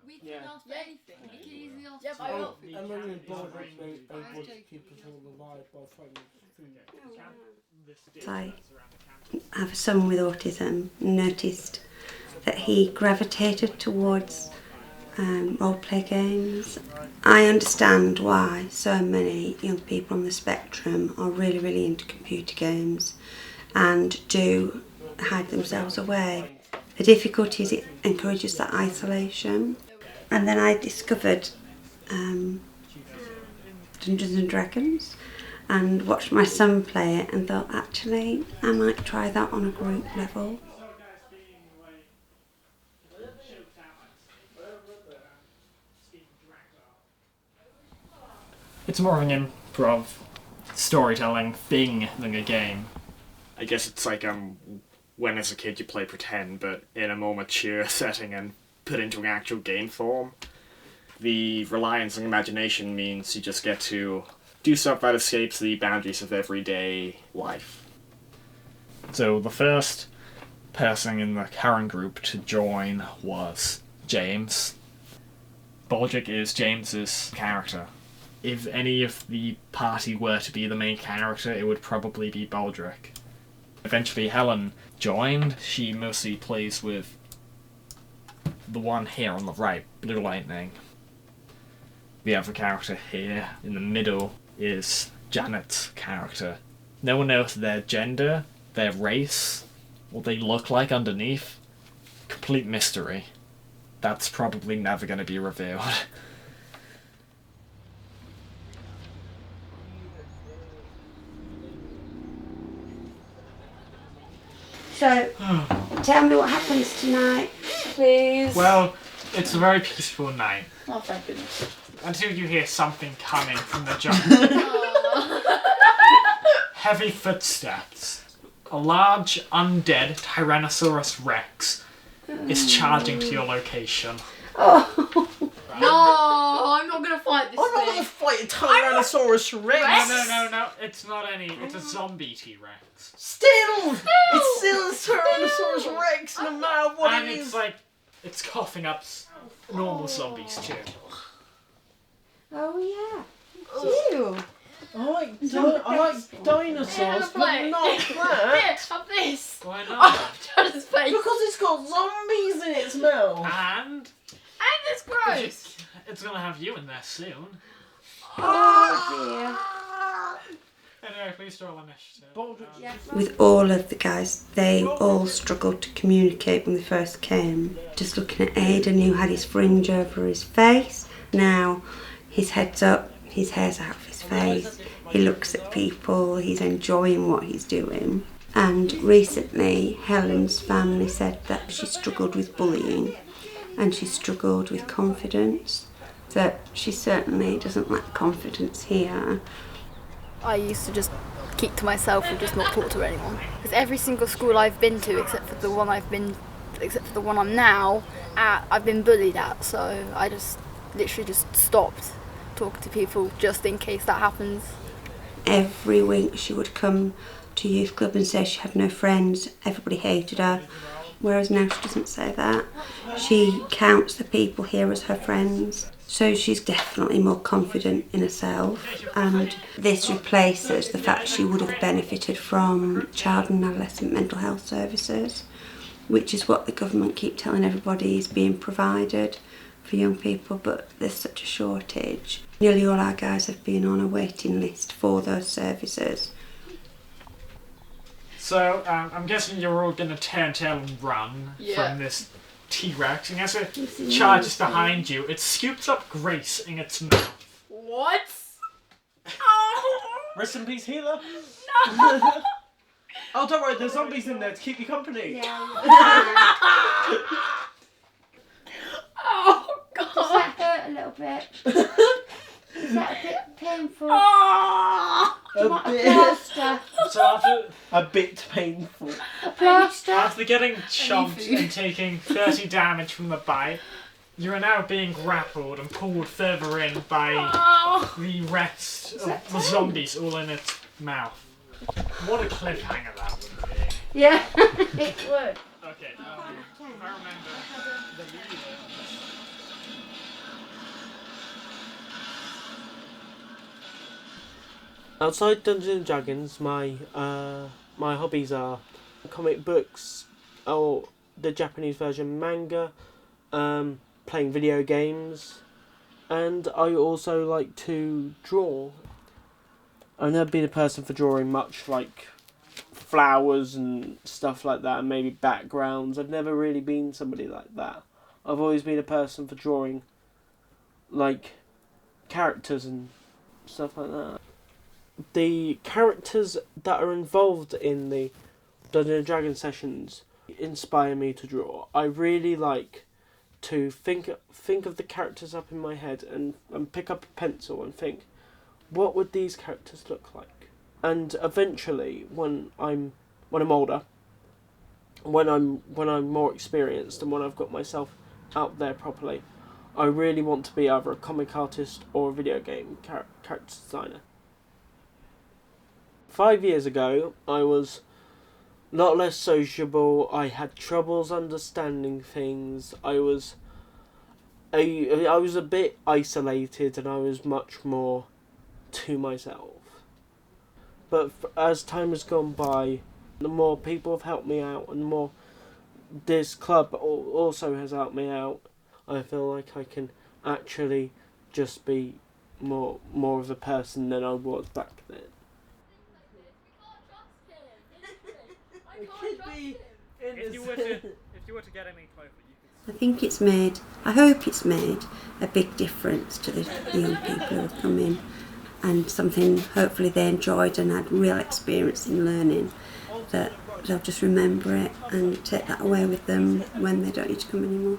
we can ask for anything. We can easily ask for I'm only bored they want to keep us all alive by finding food. I have a son with autism and noticed that he gravitated towards role-play games. I understand why so many young people on the spectrum are really into computer games and do hide themselves away. The difficulty is it encourages that isolation. And then I discovered Dungeons and Dragons and watched my son play it and thought, actually, I might try that on a group level. It's more of an improv storytelling thing than a game. I guess it's like when as a kid you play pretend, but in a more mature setting and put into an actual game form. The reliance on imagination means you just get to do stuff that escapes the boundaries of everyday life. So the first person in the current group to join was James. Baldric is James's character. If any of the party were to be the main character, it would probably be Baldric. Eventually Helen joined. She mostly plays with the one here on the right, Blue Lightning. The other character here in the middle is Janet's character. No one knows their gender, their race, what they look like underneath. Complete mystery. That's probably never going to be revealed. So, tell me what happens tonight, please. Well, it's a very peaceful night. Oh, thank goodness. Until you hear something coming from the jungle. Heavy footsteps. A large undead Tyrannosaurus Rex is charging to your location. Oh. No, I'm not gonna fight this I'm not thing. going to fight a Tyrannosaurus Rex! No, it's not any. It's a zombie T-Rex. Still! It's still a Tyrannosaurus Rex, no matter what And it it's is. like, it's coughing up normal zombies too. Oh yeah. Ew. I like dinosaurs, but play. not that. Have this. Why Oh, not? Jonathan's face. Because it's got zombies in its mouth. And And it's gross. it's gonna have you in there soon. Oh Anyway, please roll initiative. dear. With all of the guys, they all struggled to communicate when they first came. Just looking at Aidan, who had his fringe over his face. Now his head's up, his hair's out of his face. He looks at people, he's enjoying what he's doing. And recently, Helen's family said that she struggled with bullying and she struggled with confidence. That she certainly doesn't lack confidence here. I used to just keep to myself and just not talk to anyone. Because every single school I've been to, except for the one I'm now at, I've been bullied at. So I just literally just stopped talking to people just in case that happens. Every week she would come to youth club and say she had no friends, everybody hated her. Whereas now she doesn't say that. She counts the people here as her friends. So she's definitely more confident in herself, and this replaces the fact she would have benefited from child and adolescent mental health services, which is what the government keep telling everybody is being provided for young people, but there's such a shortage. Nearly all our guys have been on a waiting list for those services. So, I'm guessing you're all gonna turn tail and run Yeah. from this T-Rex, and as it charges behind you, it scoops up Grace in its mouth. What? Oh. Rest in peace, healer. No. Oh, don't worry, there's zombies in there to keep you company. Oh God. Does that hurt a little bit? Is that a bit painful? Oh. Do you want a bit. plaster? So A bit painful. A plaster? after getting chomped and taking 30 damage from the bite, you are now being grappled and pulled further in by Oh. the rest of the zombies all in its mouth. What a cliffhanger that would be. Yeah, it would. Okay, I remember the leader. Outside Dungeons and Dragons, my hobbies are comic books, or the Japanese version manga, playing video games, and I also like to draw. I've never been a person for drawing much, like flowers and stuff like that, and maybe backgrounds. I've never really been somebody like that. I've always been a person for drawing, like, characters and stuff like that. The characters that are involved in the Dungeons and Dragons sessions inspire me to draw. I really like to think of the characters up in my head and pick up a pencil and think, what would these characters look like? And eventually, when I'm older, when I'm more experienced and when I've got myself out there properly, I really want to be either a comic artist or a video game character designer. 5 years ago, I was a lot less sociable. I had troubles understanding things. I was a bit isolated, and I was much more to myself. But as time has gone by, the more people have helped me out, and the more this club also has helped me out, I feel like I can actually just be more of the person than I was back then. If you were to get any closer, you could. I hope it's made a big difference to the young people who have come in, and something hopefully they enjoyed and had real experience in learning, that they'll just remember it and take that away with them when they don't need to come anymore.